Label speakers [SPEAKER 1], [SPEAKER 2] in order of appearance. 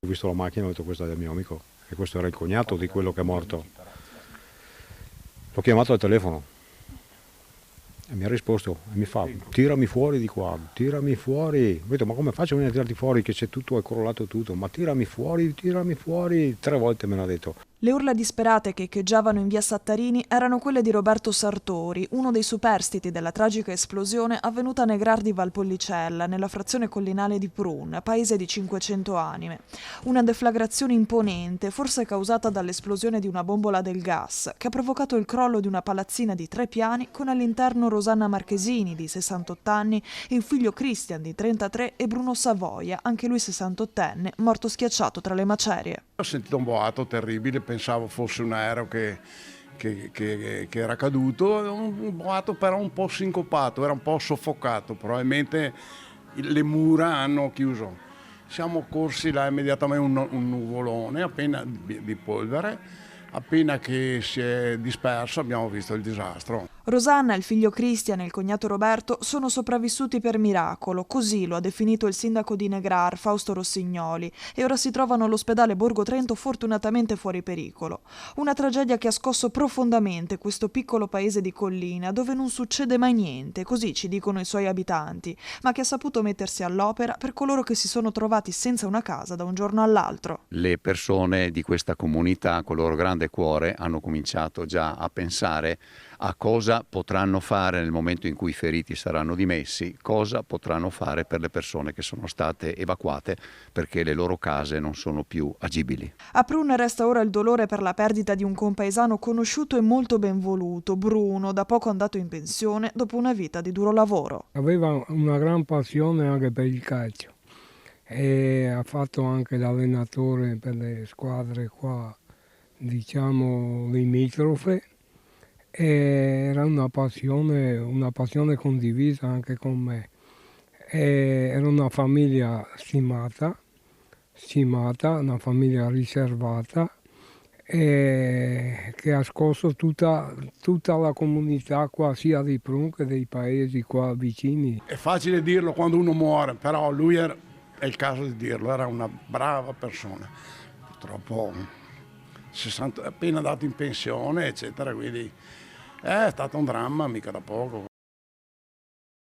[SPEAKER 1] Ho visto la macchina e ho detto questa è del mio amico e questo era il cognato di quello che è morto. L'ho chiamato al telefono e mi ha risposto e mi fa tirami fuori di qua, tirami fuori. Ho detto ma come faccio a venire a tirarti fuori che c'è tutto, è crollato tutto, ma tirami fuori, 3 volte me l'ha detto.
[SPEAKER 2] Le urla disperate che echeggiavano in via Sattarini erano quelle di Roberto Sartori, uno dei superstiti della tragica esplosione avvenuta a Negrar di Valpollicella, nella frazione collinale di Prun, paese di 500 anime. Una deflagrazione imponente, forse causata dall'esplosione di una bombola del gas, che ha provocato il crollo di una palazzina di 3 piani con all'interno Rosanna Marchesini, di 68 anni, il figlio Christian, di 33, e Bruno Savoia, anche lui 68enne, morto schiacciato tra le macerie.
[SPEAKER 3] Ho sentito un boato terribile, pensavo fosse un aereo che era caduto, un boato però un po' sincopato, era un po' soffocato, probabilmente le mura hanno chiuso. Siamo corsi là immediatamente un nuvolone appena di polvere, appena che si è disperso abbiamo visto il disastro.
[SPEAKER 2] Rosanna, il figlio Christian e il cognato Roberto sono sopravvissuti per miracolo, così lo ha definito il sindaco di Negrar, Fausto Rossignoli, e ora si trovano all'ospedale Borgo Trento fortunatamente fuori pericolo. Una tragedia che ha scosso profondamente questo piccolo paese di collina, dove non succede mai niente, così ci dicono i suoi abitanti, ma che ha saputo mettersi all'opera per coloro che si sono trovati senza una casa da un giorno all'altro.
[SPEAKER 4] Le persone di questa comunità, con il loro grande cuore, hanno cominciato già a pensare a cosa potranno fare nel momento in cui i feriti saranno dimessi, cosa potranno fare per le persone che sono state evacuate perché le loro case non sono più agibili.
[SPEAKER 2] A Prun resta ora il dolore per la perdita di un compaesano conosciuto e molto ben voluto, Bruno, da poco andato in pensione dopo una vita di duro lavoro.
[SPEAKER 5] Aveva una gran passione anche per il calcio e ha fatto anche l'allenatore per le squadre qua, diciamo, limitrofe. Era una passione condivisa anche con me. Era una famiglia stimata, una famiglia riservata che ha scosso tutta la comunità qua, sia di Prun che dei paesi qua vicini.
[SPEAKER 3] È facile dirlo quando uno muore, però lui è il caso di dirlo, era una brava persona. Purtroppo 60, appena andato in pensione, eccetera, quindi è stato un dramma mica da poco.